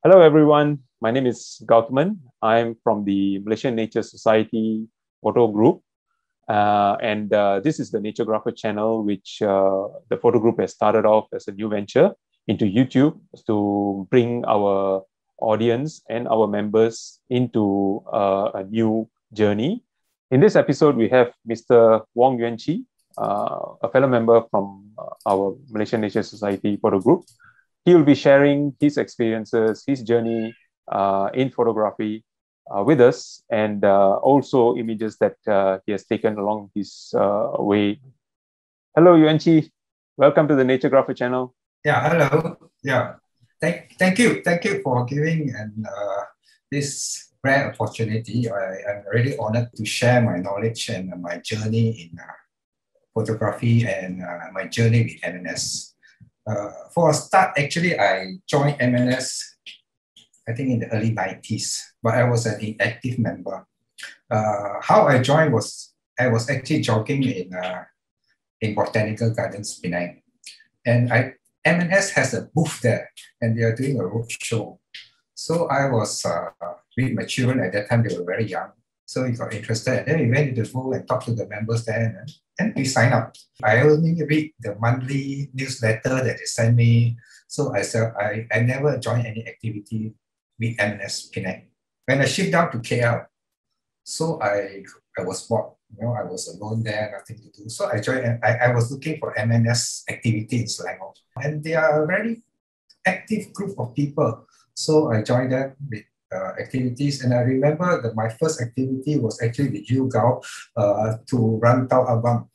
Hello, everyone. My name is Gau Nair. I'm from the Malaysian Nature Society Photo Group. This is the Naturegrapher channel, which the Photo Group has started off as a new venture into YouTube to bring our audience and our members into a new journey. In this episode, we have Mr. Wong Yuen Chee, a fellow member from our Malaysian Nature Society Photo Group. He will be sharing his experiences, his journey in photography with us, and also images that he has taken along his way. Hello, Yuen Chee. Welcome to the Naturegrapher channel. Yeah, hello. Yeah, thank you for giving this rare opportunity. I'm really honored to share my knowledge and my journey in photography and my journey with MNS. For a start, actually, I joined MNS, I think in the early 90s, but I was an inactive member. How I joined was, I was actually jogging in Botanical Gardens, Penang. And MNS has a booth there, and they are doing a road show. So I was with my children at that time, they were very young. So we got interested, and then we went to the booth and talked to the members there, and we signed up. I only read the monthly newsletter that they send me. So I said, I never joined any activity with MNS Penang. When I shipped down to KL, so I was bored. I was alone there, nothing to do. So I joined, I was looking for MNS activity in Selangor. And they are a very active group of people. So I joined them with activities, and I remember that my first activity was actually with you, Gau, to Rantau Abang.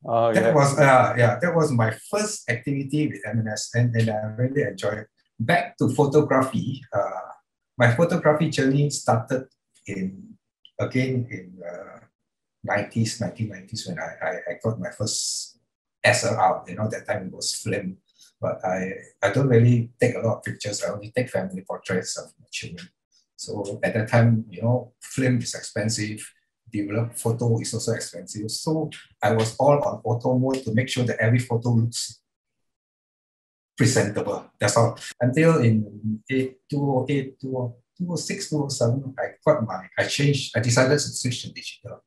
Oh, that was my first activity with MNS, and I really enjoyed it. Back to photography, my photography journey started in 1990s when I got my first SLR. That time it was film, but I don't really take a lot of pictures. I only take family portraits of my children. So at that time, film is expensive, develop photo is also expensive. So I was all on auto mode to make sure that every photo looks presentable. That's all. Until in 2008, 2006, 2007, I decided to switch to digital.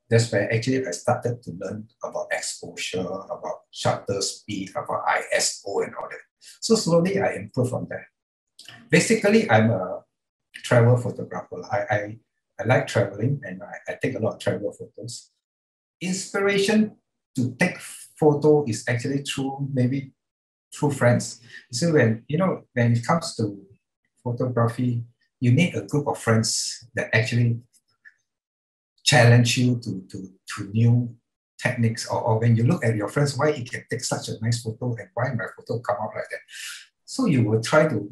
That's where actually I started to learn about exposure, about shutter speed, about ISO and all that. So slowly I improved on that. Basically, I'm a travel photographer. I like traveling, and I take a lot of travel photos. Inspiration to take photo is actually through friends. So when it comes to photography, you need a group of friends that actually challenge you to new techniques, or when you look at your friends, why he can take such a nice photo and why my photo come out like that. So you will try to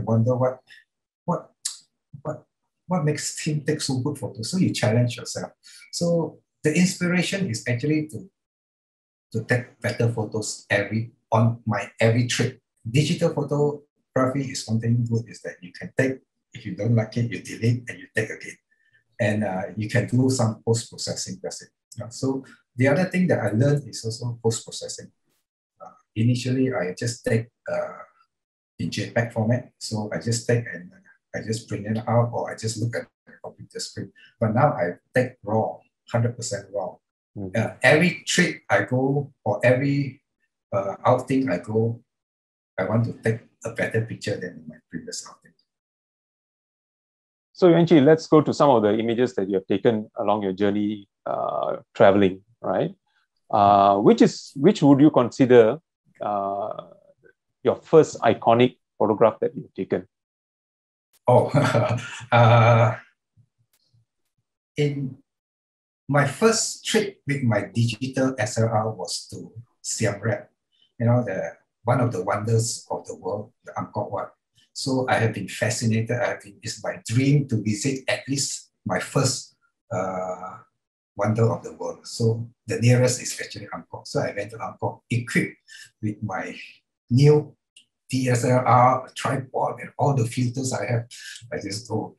wonder what makes him take so good photos. So you challenge yourself. So the inspiration is actually to take better photos on my every trip. Digital photography is something good, is that you can take, if you don't like it, you delete and you take again. And you can do some post-processing. That's it. So the other thing that I learned is also post-processing. Initially, I just take in JPEG format. So I just take and I just print it out, or I just look at the computer screen. But now I take raw, 100% raw. Mm-hmm. Every trip I go, or every outing I go, I want to take a better picture than my previous outing. So, Yuen Chee, let's go to some of the images that you have taken along your journey traveling, right? Which would you consider your first iconic photograph that you've taken? Oh, in my first trip with my digital SLR was to Siam Reap, one of the wonders of the world, the Angkor Wat. So I have been fascinated. It's my dream to visit at least my first wonder of the world. So the nearest is actually Angkor. So I went to Angkor equipped with my new DSLR, tripod, and all the filters I have. I just go.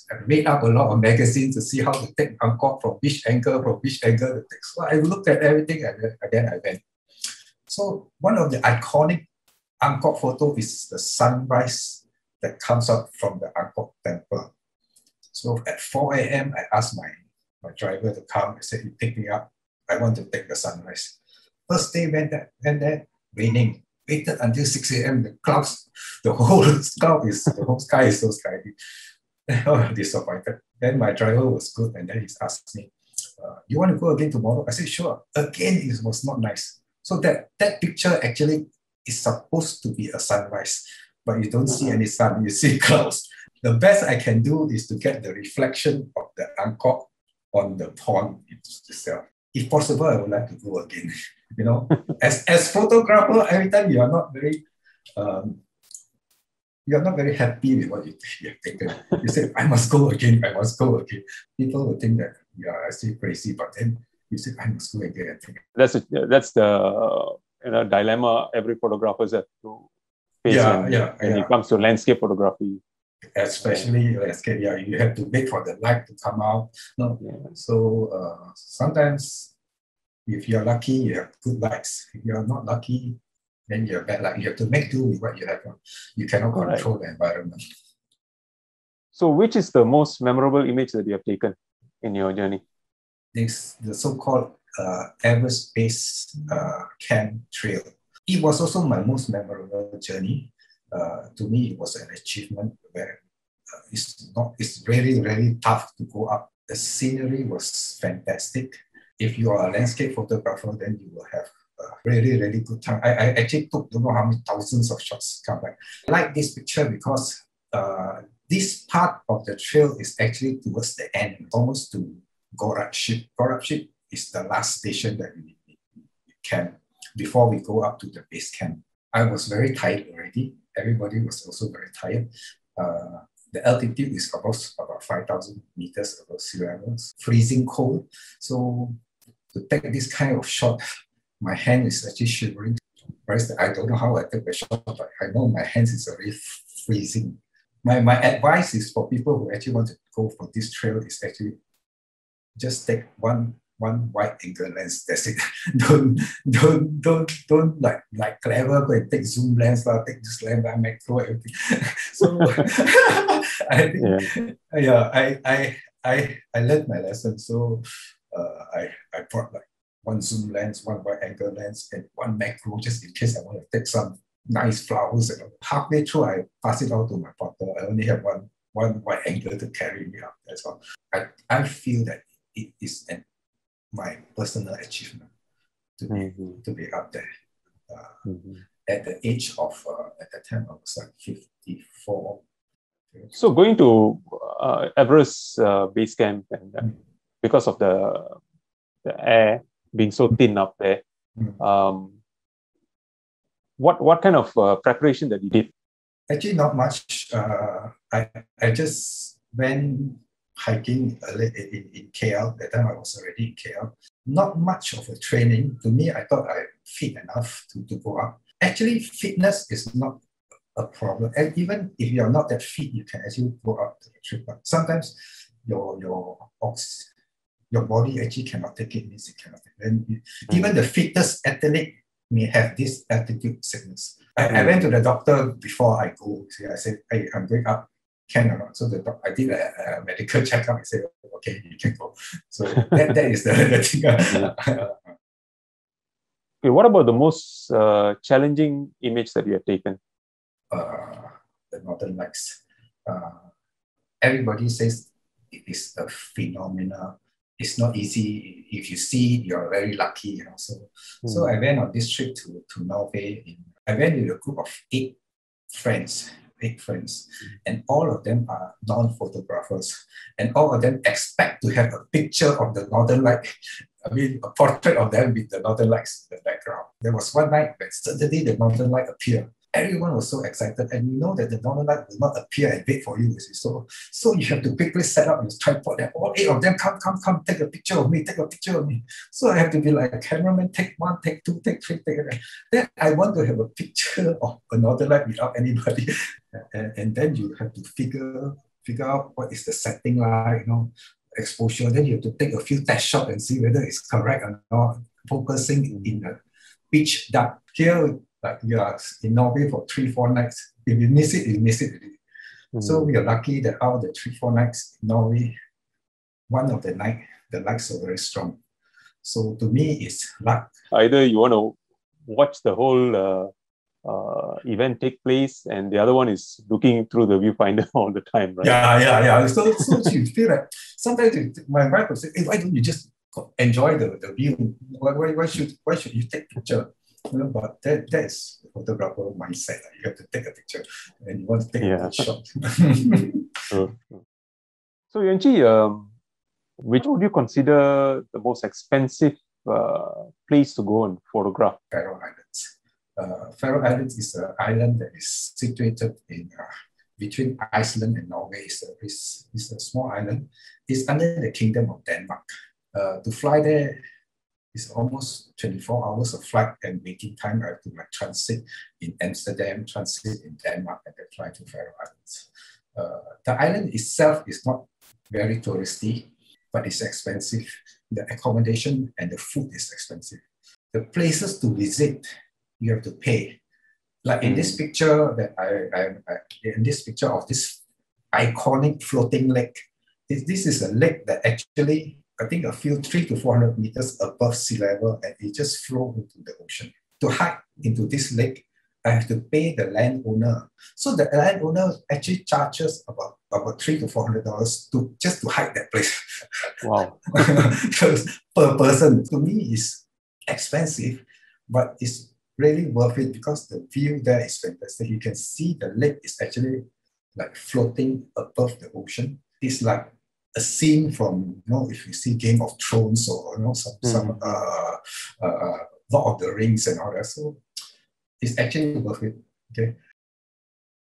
I read up a lot of magazines to see how to take Angkor from which angle to take. So I looked at everything, and again I went. So one of the iconic Angkor photo is the sunrise that comes up from the Angkor temple. So at 4 a.m., I asked my driver to come. I said, you pick me up. I want to take the sunrise. First day went there, raining. Waited until 6 a.m. The clouds, the whole sky is so sky. Oh, disappointed. Then my driver was good, and then he asked me, you want to go again tomorrow? I said, sure. Again, it was not nice. So that picture actually is supposed to be a sunrise, but you don't see any sun, you see clouds. The best I can do is to get the reflection of the Angkor on the pond itself. If possible, I would like to go again. You know, as photographer, every time you are not very happy with what you have taken. You say, I must go again, I must go again. People will think that you are actually crazy, but then you say, I must go again. That's the dilemma every photographer has to face when it comes to landscape photography. Especially landscape, you have to wait for the light to come out. No, so sometimes if you're lucky, you have good lights. If you're not lucky, then you have bad light. You have to make do with what you have. You cannot control the environment. So, which is the most memorable image that you have taken in your journey? This the so-called Everest Base Camp Trail. It was also my most memorable journey. To me, it was an achievement where it's really, really tough to go up. The scenery was fantastic. If you are a landscape photographer, then you will have a really, really good time. I actually took don't know how many thousands of shots come back. I like this picture because this part of the trail is actually towards the end, almost to Gau Nair. Gau Nair is the last station that we camp before we go up to the base camp. I was very tired already. Everybody was also very tired. The altitude is about 5,000 meters above sea level, freezing cold. So to take this kind of shot, my hand is actually shivering. I don't know how I took the shot, but I know my hands is already freezing. My advice is for people who actually want to go for this trail is actually just take one wide angle lens. That's it. don't like clever go and take zoom lens, take this lens, macro, everything. So I think I learned my lesson. So I brought like one zoom lens, one wide angle lens, and one macro just in case I want to take some nice flowers. And halfway through, I pass it out to my partner. I only have one wide angle to carry me up. That's all. I feel that it is my personal achievement to be up there. At the age of, at that time, I was like 54. So going to Everest base camp, and because of the air being so thin up there, what kind of preparation that you did? Actually, not much. I just went hiking in KL. That time I was already in KL. Not much of a training. To me, I thought I'm fit enough to go up. Actually, fitness is not a problem. And even if you're not that fit, you can actually go up to the trip. But sometimes your body actually cannot take it. Means it cannot take it. And even the fittest athlete may have this altitude sickness. I went to the doctor before I go. I said, hey, I'm going up. Can or not? So I did a medical checkup. I said, okay, you can go. So that is the thing. Okay, what about the most challenging image that you have taken? The Northern Lights. Everybody says it is a phenomenon. It's not easy. If you see it, you're very lucky. So I went on this trip to Norway. I went with a group of 8 friends, and all of them are non-photographers, and all of them expect to have a picture of the Northern Light. I mean, a portrait of them with the Northern Lights in the background. There was one night when suddenly the Northern Light appeared. Everyone was so excited, and you know that the Northern Light will not appear and wait for you. So you have to quickly set up your tripod, and all 8 of them come, take a picture of me, take a picture of me. So I have to be like a cameraman, take 1, take 2, take 3, take. Then I want to have a picture of a Northern Light without anybody, and then you have to figure out what is the setting like, exposure. Then you have to take a few test shots and see whether it's correct or not. Focusing in the pitch dark. Here, like you are in Norway for 3-4 nights. If you miss it, you miss it. So we are lucky that out of the 3-4 nights in Norway, one of the night, the lights are very strong. So to me, it's luck. Either you want to watch the whole event take place, and the other one is looking through the viewfinder all the time, right? Yeah. So you feel like sometimes my wife will say, hey, why don't you just enjoy the view? Why should you take picture? You know, but that is the photographer mindset. You have to take a picture and you want to take a good shot. So Yuen Chee, which would you consider the most expensive place to go and photograph? Faroe Islands. Faroe Islands is an island that is situated in between Iceland and Norway. It's a small island. It's under the Kingdom of Denmark. To fly there is almost 24 hours of flight and waiting time. I have to transit in Amsterdam, transit in Denmark, and then fly to Faroe Islands. The island itself is not very touristy, but it's expensive. The accommodation and the food is expensive. The places to visit, you have to pay. Like in this picture in this picture of this iconic floating lake, this is a lake that actually, I think a few 300 to 400 meters above sea level, and it just flows into the ocean. To hike into this lake, I have to pay the landowner. So the landowner actually charges about $300 to $400 just to hike that place. Wow. Per person. To me, it's expensive, but it's really worth it because the view there is fantastic. You can see the lake is actually like floating above the ocean. It's like a scene from, if you see Game of Thrones or some Lord of the Rings and all that. So it's actually worth it. Okay.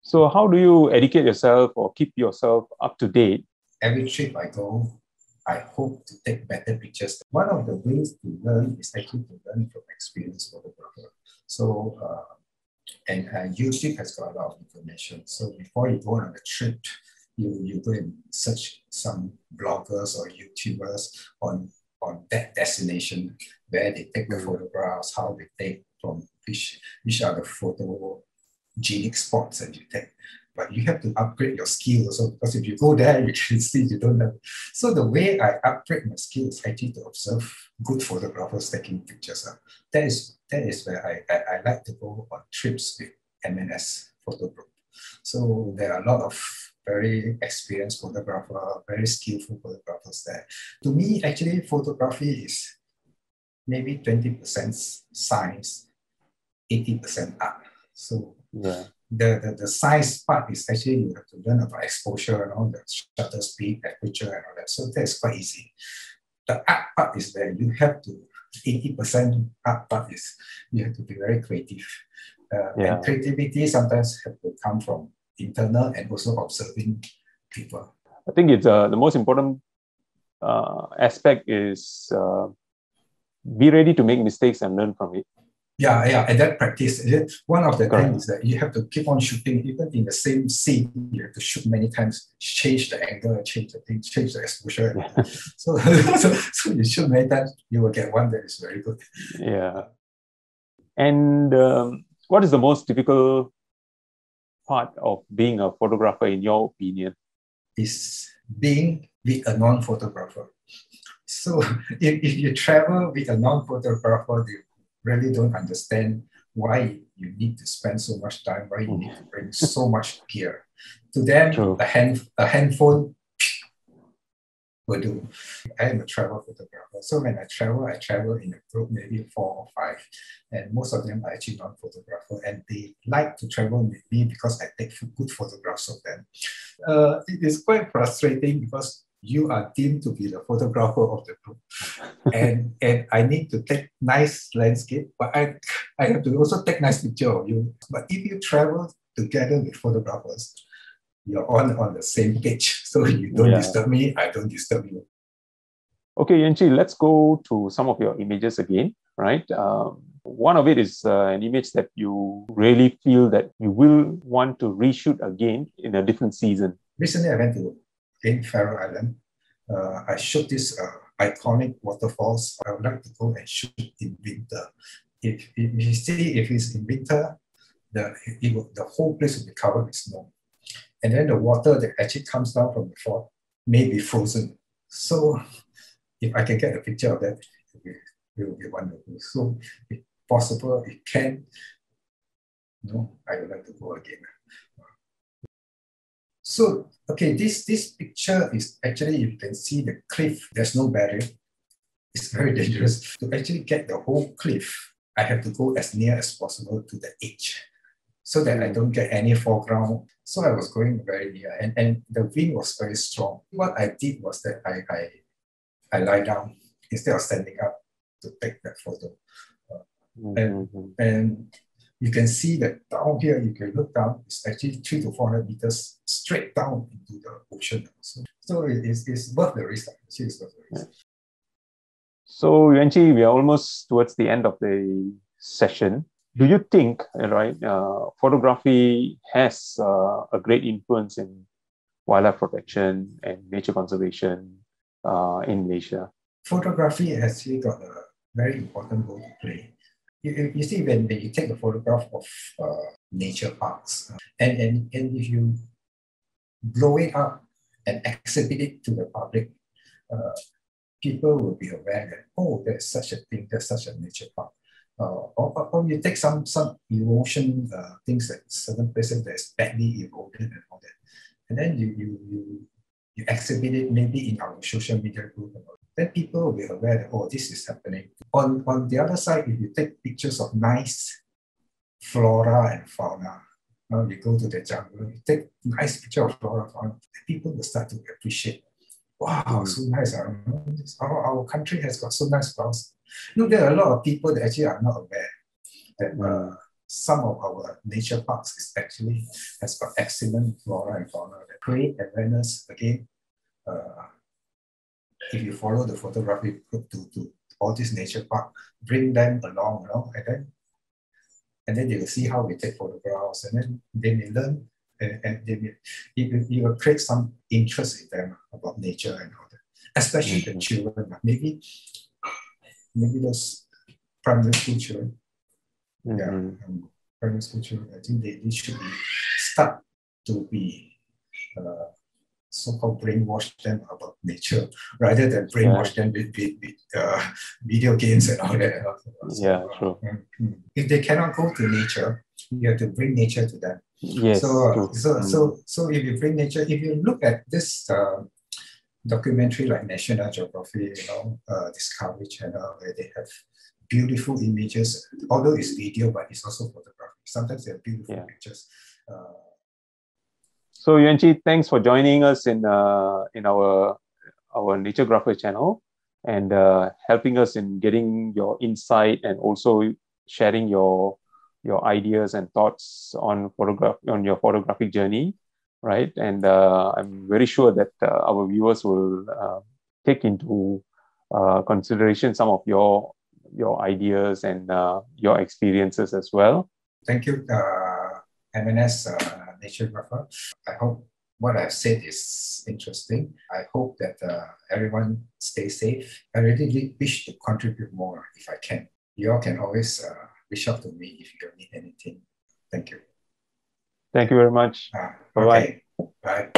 So how do you educate yourself or keep yourself up to date? Every trip I go, I hope to take better pictures. One of the ways to learn is actually to learn from experienced photographer. So, and YouTube has got a lot of information. So before you go on a trip, you go and search some bloggers or YouTubers on that destination, where they take the photographs, how they take from which are the photogenic spots that you take. But you have to upgrade your skills also, because if you go there, you can see you don't have. So the way I upgrade my skills is actually to observe good photographers taking pictures. That is where I like to go on trips with MNS Photogroup. So there are a lot of very experienced photographers, very skillful photographers there. To me, actually, photography is maybe 20% science, 80% art. So the science part is actually you have to learn about exposure and all the shutter speed, aperture and all that. So that's quite easy. The art part is where you have to, 80% art part is you have to be very creative. And creativity sometimes have to come from internal and also observing people. I think it's the most important aspect is be ready to make mistakes and learn from it. Yeah, and that practice. One of the things is that you have to keep on shooting, even in the same scene, you have to shoot many times, change the angle, change the thing, change the exposure. So you shoot many times, you will get one that is very good. Yeah. And what is the most difficult part of being a photographer, in your opinion? Is being with a non-photographer. So if you travel with a non-photographer, they really don't understand why you need to spend so much time, why you need to bring so much gear. To them, a handphone will do. I am a travel photographer. So when I travel in a group, maybe 4 or 5. And most of them are actually non-photographer. And they like to travel with me because I take good photographs of them. It is quite frustrating because you are deemed to be the photographer of the group. And I need to take nice landscape, but I have to also take nice picture of you. But if you travel together with photographers, you're on the same page. So you don't disturb me, I don't disturb you. Okay, Yuen Chee, let's go to some of your images again, right? One of it is an image that you really feel that you will want to reshoot again in a different season. Recently, I went to Faroe Island. I shot this iconic waterfalls. I would like to go and shoot in winter. If you see, if it's in winter, the whole place will be covered with snow. And then the water that actually comes down from the fall may be frozen. So if I can get a picture of that, it will be wonderful. So if possible, it can, no, I would like to go again. So, okay, this picture is actually, you can see the cliff, there's no barrier. It's very dangerous. To actually get the whole cliff, I have to go as near as possible to the edge so that I don't get any foreground. So I was going very near, and the wind was very strong. What I did was that I lie down instead of standing up to take that photo. And you can see that down here, you can look down, it's actually 300 to 400 meters straight down into the ocean. So it's worth the risk. It's worth the risk. So, Yuen Chee, we are almost towards the end of the session. Do you think, right, photography has a great influence in wildlife protection and nature conservation in Malaysia? Photography has actually got a very important role to play. You see, when you take a photograph of nature parks, and if you blow it up and exhibit it to the public, people will be aware that, oh, there's such a thing, there's such a nature park. Or you take some erosion things that certain places that's badly eroded and all that, and then you exhibit it maybe in our social media group, then people will be aware that, oh, this is happening. On the other side, if you take pictures of nice flora and fauna, you go to the jungle, you take nice picture of flora and fauna, people will start to appreciate. Wow, so nice. Our country has got so nice flowers. Look, there are a lot of people that actually are not aware that some of our nature parks has got excellent flora and fauna that create awareness again. If you follow the photography group to all this nature park, bring them along, and then they will see how we take photographs, and then they may learn, and you will create some interest in them about nature and all that, especially the children. Maybe those primary school children, primary school children, I think they should start to be so-called brainwash them about nature rather than brainwash them with video games and all that. Yeah, true. If they cannot go to nature, you have to bring nature to them. Yes. So if you bring nature, if you look at this documentary like National Geography, Discovery Channel, where they have beautiful images, although it's video, but it's also photography. Sometimes they're beautiful pictures. So Yuen Chee, thanks for joining us in our Naturegrapher channel and helping us in getting your insight and also sharing your ideas and thoughts on your photographic journey, right? And I'm very sure that our viewers will take into consideration some of your ideas and your experiences as well. Thank you, MNS Naturegrapher. I hope what I've said is interesting. I hope that everyone stays safe. I really wish to contribute more if I can. You all can always reach out to me if you need anything. Thank you. Thank you very much. Okay. Bye.